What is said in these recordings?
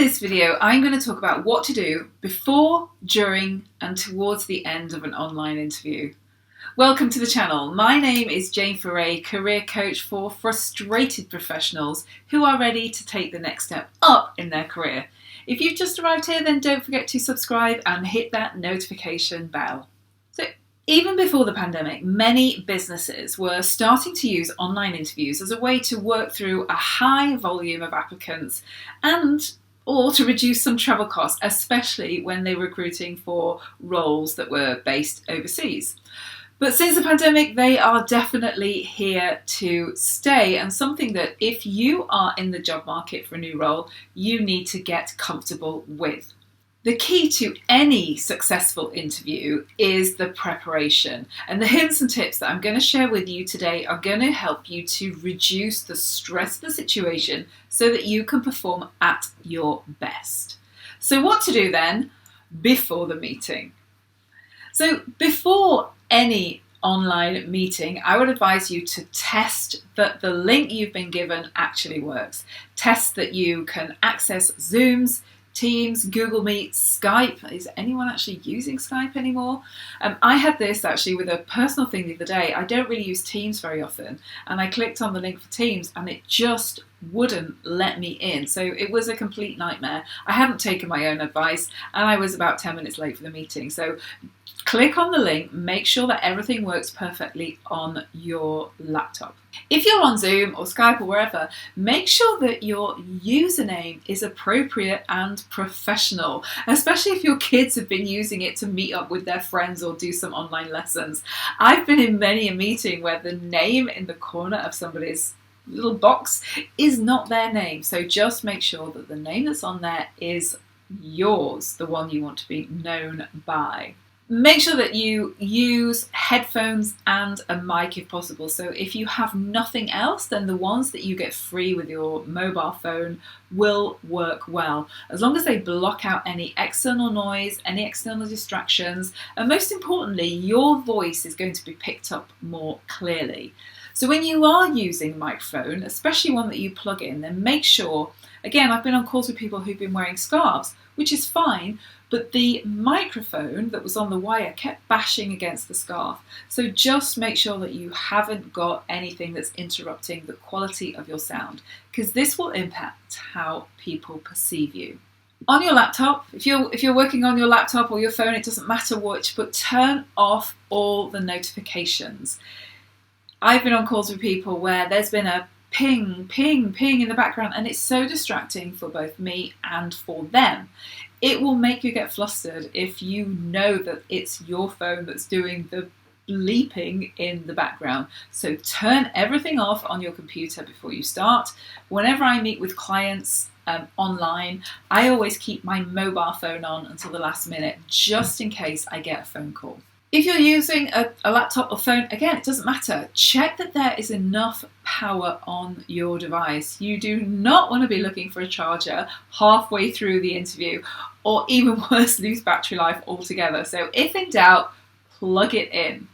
this video, I'm going to talk about what to do before, during, and towards the end of an online interview. Welcome to the channel. My name is Jane Foray, career coach for frustrated professionals who are ready to take the next step up in their career. If you've just arrived here, then don't forget to subscribe and hit that notification bell. So, even before the pandemic, many businesses were starting to use online interviews as a way to work through a high volume of applicants or to reduce some travel costs, especially when they were recruiting for roles that were based overseas. But since the pandemic, they are definitely here to stay, and something that if you are in the job market for a new role, you need to get comfortable with. The key to any successful interview is the preparation, and the hints and tips that I'm going to share with you today are going to help you to reduce the stress of the situation so that you can perform at your best. So what to do then before the meeting? So before any online meeting, I would advise you to test that the link you've been given actually works. Test that you can access Zooms, Teams, Google Meets, Skype. Is anyone actually using Skype anymore? I had this actually with a personal thing the other day. I don't really use Teams very often, and I clicked on the link for Teams and it just wouldn't let me in. So it was a complete nightmare. I hadn't taken my own advice and I was about 10 minutes late for the meeting. So click on the link, make sure that everything works perfectly on your laptop. If you're on Zoom or Skype or wherever, make sure that your username is appropriate and professional, especially if your kids have been using it to meet up with their friends or do some online lessons. I've been in many a meeting where the name in the corner of somebody's little box is not their name. So just make sure that the name that's on there is yours, the one you want to be known by. Make sure that you use headphones and a mic if possible. So if you have nothing else, then the ones that you get free with your mobile phone will work well, as long as they block out any external noise, any external distractions, and most importantly, your voice is going to be picked up more clearly. So when you are using a microphone, especially one that you plug in, then make sure, again, I've been on calls with people who've been wearing scarves, which is fine, but the microphone that was on the wire kept bashing against the scarf. So just make sure that you haven't got anything that's interrupting the quality of your sound, because this will impact how people perceive you. On your laptop, if you're working on your laptop or your phone, it doesn't matter which, but turn off all the notifications. I've been on calls with people where there's been a ping, ping, ping in the background, and it's so distracting for both me and for them. It will make you get flustered if you know that it's your phone that's doing the bleeping in the background. So turn everything off on your computer before you start. Whenever I meet with clients online, I always keep my mobile phone on until the last minute, just in case I get a phone call. If you're using a laptop or phone, again, it doesn't matter. Check that there is enough power on your device. You do not want to be looking for a charger halfway through the interview, or even worse, lose battery life altogether. So if in doubt, plug it in.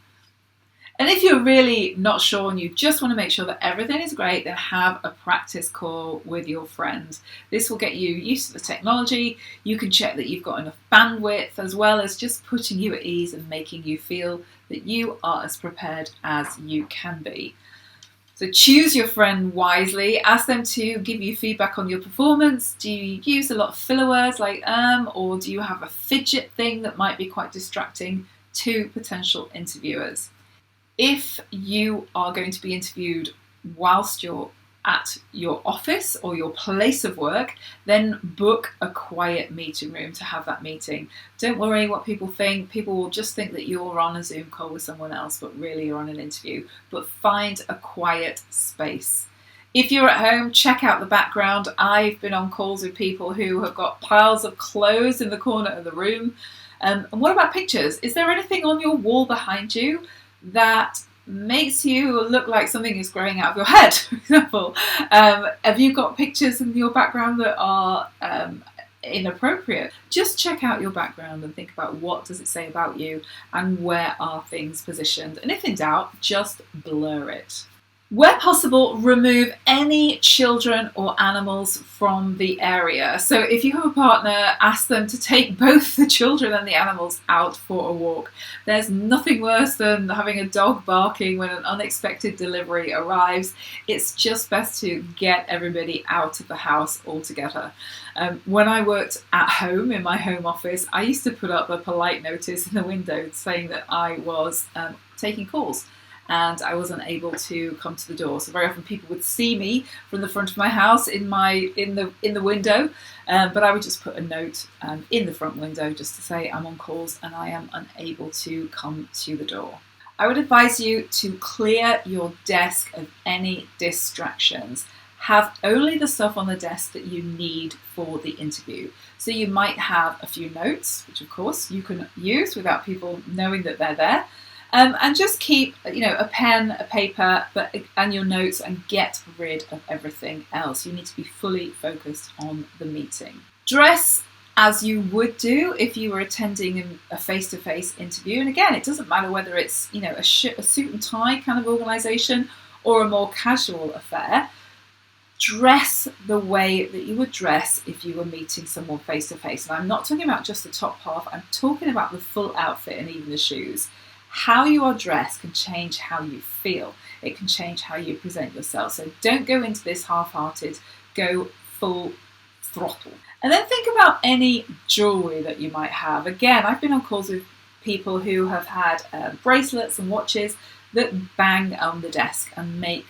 And if you're really not sure and you just want to make sure that everything is great, then have a practice call with your friend. This will get you used to the technology. You can check that you've got enough bandwidth, as well as just putting you at ease and making you feel that you are as prepared as you can be. So choose your friend wisely. Ask them to give you feedback on your performance. Do you use a lot of filler words like or do you have a fidget thing that might be quite distracting to potential interviewers? If you are going to be interviewed whilst you're at your office or your place of work, then book a quiet meeting room to have that meeting. Don't worry what people think. People will just think that you're on a Zoom call with someone else, but really you're on an interview. But find a quiet space. If you're at home, check out the background. I've been on calls with people who have got piles of clothes in the corner of the room. And what about pictures? Is there anything on your wall behind you that makes you look like something is growing out of your head, for example? Have you got pictures in your background that are inappropriate? Just check out your background and think about what does it say about you and where are things positioned. And if in doubt, just blur it. Where possible, remove any children or animals from the area. So if you have a partner, ask them to take both the children and the animals out for a walk. There's nothing worse than having a dog barking when an unexpected delivery arrives. It's just best to get everybody out of the house altogether. When I worked at home in my home office, I used to put up a polite notice in the window saying that I was taking calls, and I wasn't able to come to the door. So very often people would see me from the front of my house in the window, but I would just put a note in the front window just to say I'm on calls and I am unable to come to the door. I would advise you to clear your desk of any distractions. Have only the stuff on the desk that you need for the interview. So you might have a few notes, which of course you can use without people knowing that they're there. And just keep, a pen, a paper, and your notes, and get rid of everything else. You need to be fully focused on the meeting. Dress as you would do if you were attending a face-to-face interview. And again, it doesn't matter whether it's, a suit and tie kind of organisation or a more casual affair. Dress the way that you would dress if you were meeting someone face-to-face. And I'm not talking about just the top half. I'm talking about the full outfit and even the shoes. How you are dressed can change how you feel. It can change how you present yourself. So don't go into this half-hearted, go full throttle. And then think about any jewellery that you might have. Again, I've been on calls with people who have had bracelets and watches that bang on the desk and make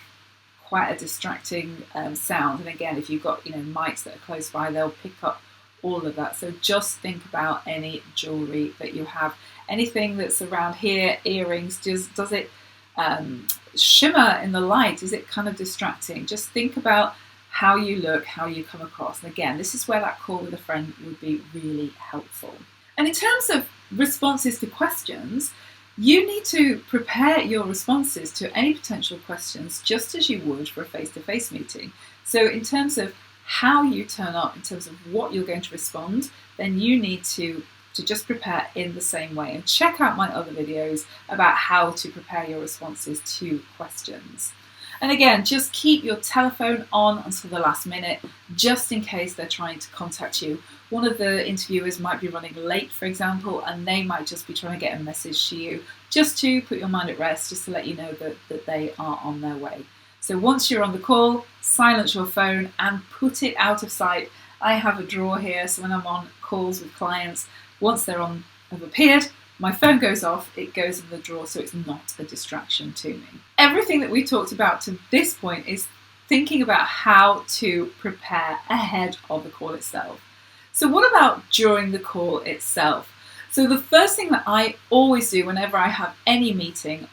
quite a distracting sound. And again, if you've got mics that are close by, they'll pick up all of that. So just think about any jewellery that you have. Anything that's around here, earrings, does it shimmer in the light? Is it kind of distracting? Just think about how you look, how you come across. And again, this is where that call with a friend would be really helpful. And in terms of responses to questions, you need to prepare your responses to any potential questions just as you would for a face-to-face meeting. So in terms of how you turn up, in terms of what you're going to respond, then you need to just prepare in the same way. And check out my other videos about how to prepare your responses to questions. And again, just keep your telephone on until the last minute, just in case they're trying to contact you. One of the interviewers might be running late, for example, and they might just be trying to get a message to you, just to put your mind at rest, just to let you know that they are on their way. So once you're on the call, silence your phone and put it out of sight. I have a drawer here, so when I'm on calls with clients, once have appeared, my phone goes off, it goes in the drawer, so it's not a distraction to me. Everything that we talked about to this point is thinking about how to prepare ahead of the call itself. So what about during the call itself? So the first thing that I always do whenever I have any meeting,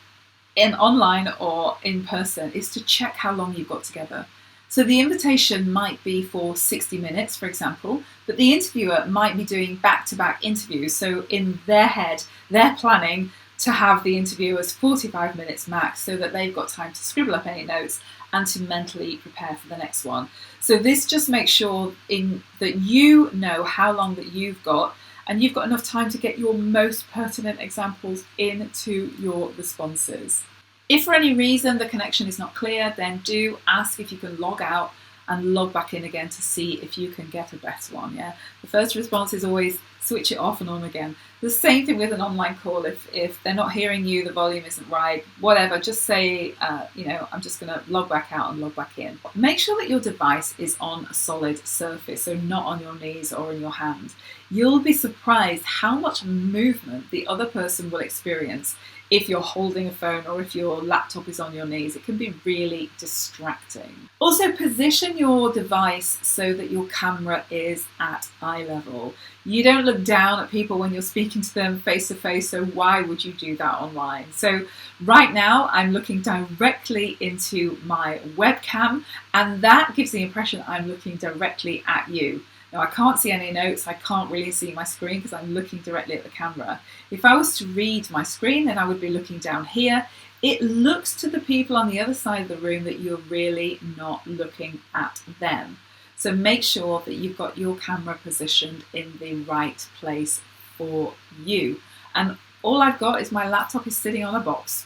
in online or in person, is to check how long you've got together. So the invitation might be for 60 minutes, for example, but the interviewer might be doing back-to-back interviews. So in their head, they're planning to have the interviewers 45 minutes max so that they've got time to scribble up any notes and to mentally prepare for the next one. So this just makes sure that you know how long that you've got, and you've got enough time to get your most pertinent examples into your responses. If for any reason the connection is not clear, then do ask if you can log out and log back in again to see if you can get a better one. Yeah, the first response is always switch it off and on again. The same thing with an online call. If they're not hearing you, the volume isn't right, whatever, just say, I'm just going to log back out and log back in. Make sure that your device is on a solid surface, so not on your knees or in your hand. You'll be surprised how much movement the other person will experience if you're holding a phone or if your laptop is on your knees. It can be really distracting. Also, position your device so that your camera is at eye level. You don't look down at people when you're speaking to them face to face, so why would you do that online? So right now I'm looking directly into my webcam, and that gives the impression I'm looking directly at you. Now, I can't see any notes, I can't really see my screen because I'm looking directly at the camera. If I was to read my screen, then I would be looking down here. It looks to the people on the other side of the room that you're really not looking at them. So make sure that you've got your camera positioned in the right place for you. And all I've got is my laptop is sitting on a box.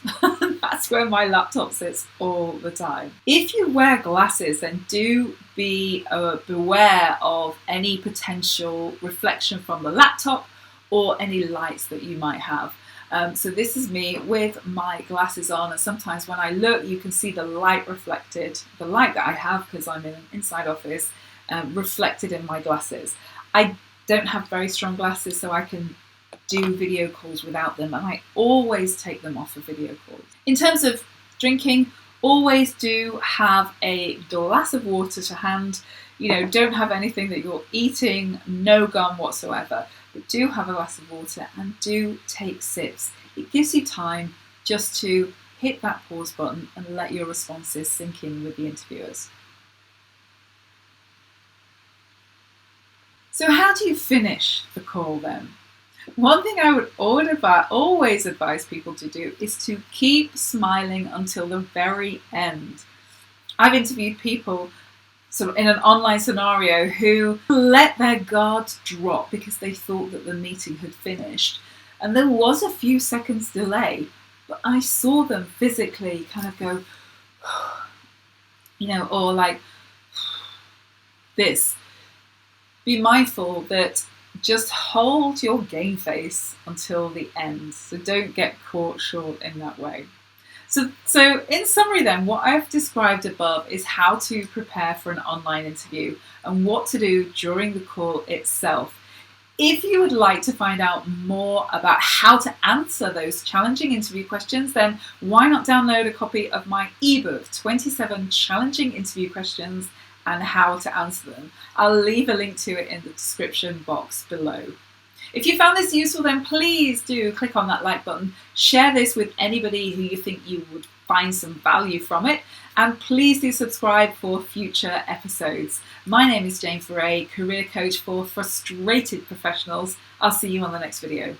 That's where my laptop sits all the time. If you wear glasses, then do be beware of any potential reflection from the laptop or any lights that you might have. So this is me with my glasses on, and sometimes when I look, you can see the light reflected, the light that I have because I'm in an inside office, reflected in my glasses. I don't have very strong glasses, so I can do video calls without them, and I always take them off for video calls. In terms of drinking, always do have a glass of water to hand. Don't have anything that you're eating, no gum whatsoever, but do have a glass of water and do take sips. It gives you time just to hit that pause button and let your responses sink in with the interviewers. So how do you finish the call then? One thing I would always advise people to do is to keep smiling until the very end. I've interviewed people sort of in an online scenario who let their guards drop because they thought that the meeting had finished. And there was a few seconds delay, but I saw them physically kind of go, or like this. Be mindful that just hold your game face until the end. So don't get caught short in that way. So in summary then, what I've described above is how to prepare for an online interview and what to do during the call itself. If you would like to find out more about how to answer those challenging interview questions, then why not download a copy of my ebook, 27 Challenging Interview Questions and How to Answer Them. I'll leave a link to it in the description box below. If you found this useful, then please do click on that like button, share this with anybody who you think you would find some value from it, and please do subscribe for future episodes. My name is Jane Foray, career coach for frustrated professionals. I'll see you on the next video.